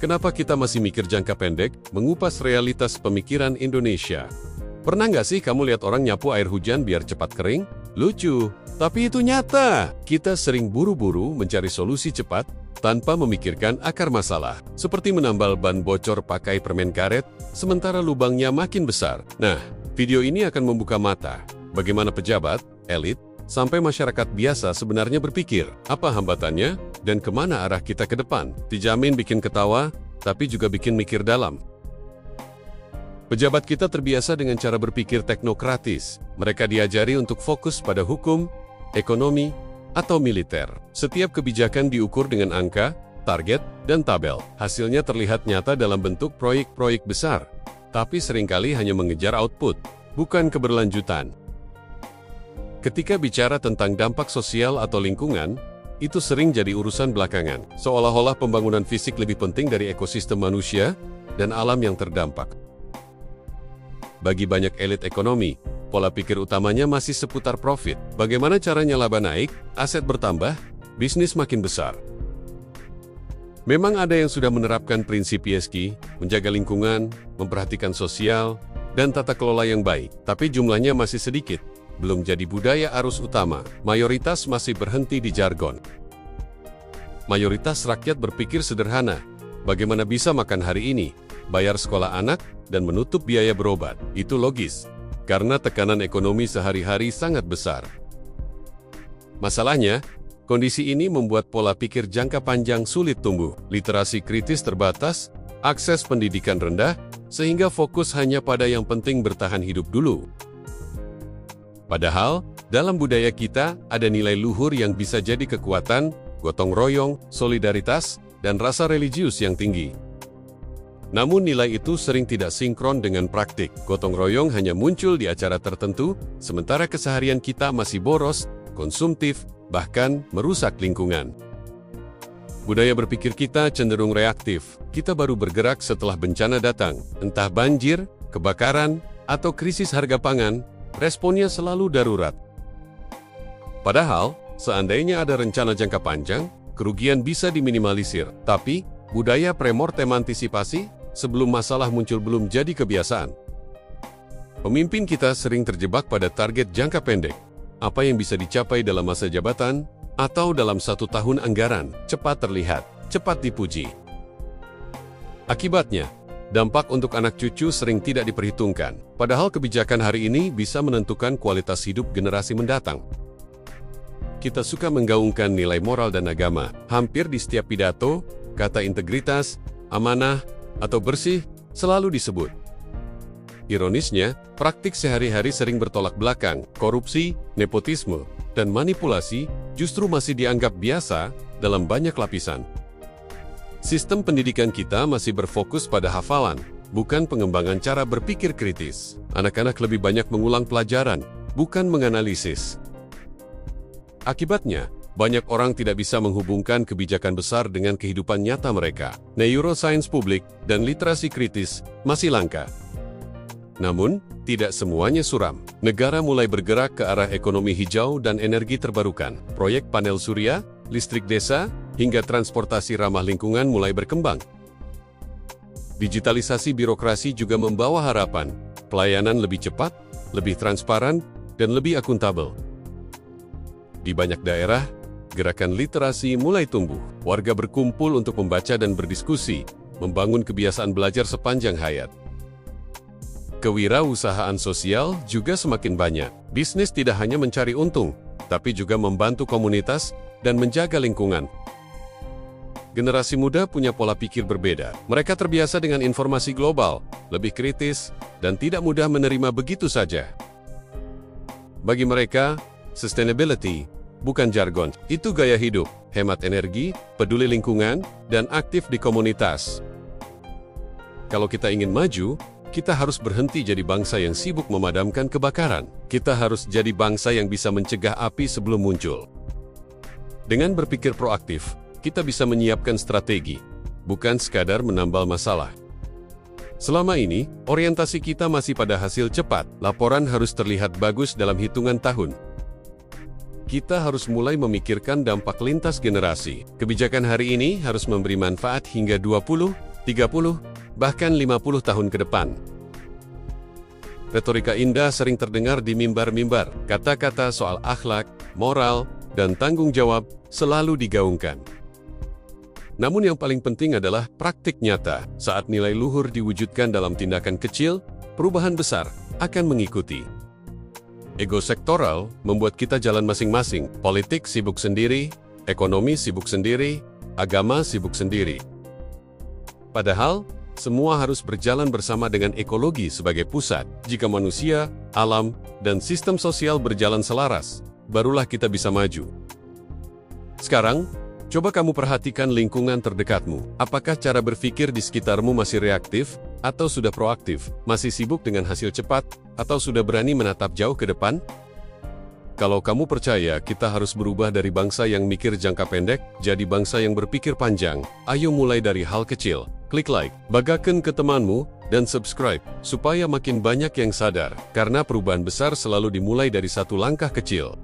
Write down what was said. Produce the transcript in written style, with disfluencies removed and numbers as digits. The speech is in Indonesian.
Kenapa kita masih mikir jangka pendek, mengupas realitas pemikiran Indonesia? Pernah nggak sih kamu lihat orang nyapu air hujan biar cepat kering? Lucu, tapi itu nyata. Kita sering buru-buru mencari solusi cepat tanpa memikirkan akar masalah. Seperti menambal ban bocor pakai permen karet, sementara lubangnya makin besar. Nah, video ini akan membuka mata bagaimana pejabat, elit, sampai masyarakat biasa sebenarnya berpikir, apa hambatannya, dan kemana arah kita ke depan. Dijamin bikin ketawa, tapi juga bikin mikir dalam. Pejabat kita terbiasa dengan cara berpikir teknokratis. Mereka diajari untuk fokus pada hukum, ekonomi, atau militer. Setiap kebijakan diukur dengan angka, target, dan tabel. Hasilnya terlihat nyata dalam bentuk proyek-proyek besar, tapi seringkali hanya mengejar output, bukan keberlanjutan. Ketika bicara tentang dampak sosial atau lingkungan, itu sering jadi urusan belakangan. Seolah-olah pembangunan fisik lebih penting dari ekosistem manusia dan alam yang terdampak. Bagi banyak elit ekonomi, pola pikir utamanya masih seputar profit. Bagaimana caranya laba naik, aset bertambah, bisnis makin besar. Memang ada yang sudah menerapkan prinsip ESG, menjaga lingkungan, memperhatikan sosial, dan tata kelola yang baik, tapi jumlahnya masih sedikit. Belum jadi budaya arus utama, mayoritas masih berhenti di jargon. Mayoritas rakyat berpikir sederhana, bagaimana bisa makan hari ini, bayar sekolah anak, dan menutup biaya berobat. Itu logis, karena tekanan ekonomi sehari-hari sangat besar. Masalahnya, kondisi ini membuat pola pikir jangka panjang sulit tumbuh. Literasi kritis terbatas, akses pendidikan rendah, sehingga fokus hanya pada yang penting bertahan hidup dulu. Padahal, dalam budaya kita ada nilai luhur yang bisa jadi kekuatan, gotong royong, solidaritas, dan rasa religius yang tinggi. Namun nilai itu sering tidak sinkron dengan praktik. Gotong royong hanya muncul di acara tertentu, sementara keseharian kita masih boros, konsumtif, bahkan merusak lingkungan. Budaya berpikir kita cenderung reaktif. Kita baru bergerak setelah bencana datang, entah banjir, kebakaran, atau krisis harga pangan. Responnya selalu darurat. Padahal, seandainya ada rencana jangka panjang, kerugian bisa diminimalisir. Tapi, budaya premortem antisipasi sebelum masalah muncul belum jadi kebiasaan. Pemimpin kita sering terjebak pada target jangka pendek. Apa yang bisa dicapai dalam masa jabatan, atau dalam 1 tahun anggaran, cepat terlihat, cepat dipuji. Akibatnya, dampak untuk anak cucu sering tidak diperhitungkan, padahal kebijakan hari ini bisa menentukan kualitas hidup generasi mendatang. Kita suka menggaungkan nilai moral dan agama. Hampir di setiap pidato, kata integritas, amanah, atau bersih selalu disebut. Ironisnya, praktik sehari-hari sering bertolak belakang. Korupsi, nepotisme, dan manipulasi justru masih dianggap biasa dalam banyak lapisan. Sistem pendidikan kita masih berfokus pada hafalan, bukan pengembangan cara berpikir kritis. Anak-anak lebih banyak mengulang pelajaran, bukan menganalisis. Akibatnya, banyak orang tidak bisa menghubungkan kebijakan besar dengan kehidupan nyata mereka. Neuroscience publik dan literasi kritis masih langka. Namun, tidak semuanya suram. Negara mulai bergerak ke arah ekonomi hijau dan energi terbarukan. Proyek panel surya, listrik desa, hingga transportasi ramah lingkungan mulai berkembang. Digitalisasi birokrasi juga membawa harapan, pelayanan lebih cepat, lebih transparan, dan lebih akuntabel. Di banyak daerah, gerakan literasi mulai tumbuh. Warga berkumpul untuk membaca dan berdiskusi, membangun kebiasaan belajar sepanjang hayat. Kewirausahaan sosial juga semakin banyak. Bisnis tidak hanya mencari untung, tapi juga membantu komunitas dan menjaga lingkungan. Generasi muda punya pola pikir berbeda. Mereka terbiasa dengan informasi global, lebih kritis, dan tidak mudah menerima begitu saja. Bagi mereka, sustainability bukan jargon, itu gaya hidup, hemat energi, peduli lingkungan, dan aktif di komunitas. Kalau kita ingin maju, kita harus berhenti jadi bangsa yang sibuk memadamkan kebakaran. Kita harus jadi bangsa yang bisa mencegah api sebelum muncul. Dengan berpikir proaktif, kita bisa menyiapkan strategi, bukan sekadar menambal masalah. Selama ini, orientasi kita masih pada hasil cepat. Laporan harus terlihat bagus dalam hitungan tahun. Kita harus mulai memikirkan dampak lintas generasi. Kebijakan hari ini harus memberi manfaat hingga 20, 30, bahkan 50 tahun ke depan. Retorika indah sering terdengar di mimbar-mimbar. Kata-kata soal akhlak, moral, dan tanggung jawab selalu digaungkan. Namun yang paling penting adalah praktik nyata. Saat nilai luhur diwujudkan dalam tindakan kecil, perubahan besar akan mengikuti. Ego sektoral membuat kita jalan masing-masing. Politik sibuk sendiri, ekonomi sibuk sendiri, agama sibuk sendiri. Padahal, semua harus berjalan bersama dengan ekologi sebagai pusat. Jika manusia, alam, dan sistem sosial berjalan selaras, barulah kita bisa maju. Sekarang, coba kamu perhatikan lingkungan terdekatmu. Apakah cara berpikir di sekitarmu masih reaktif, atau sudah proaktif? Masih sibuk dengan hasil cepat, atau sudah berani menatap jauh ke depan? Kalau kamu percaya kita harus berubah dari bangsa yang mikir jangka pendek, jadi bangsa yang berpikir panjang, ayo mulai dari hal kecil. Klik like, bagikan ke temanmu, dan subscribe, supaya makin banyak yang sadar, karena perubahan besar selalu dimulai dari satu langkah kecil.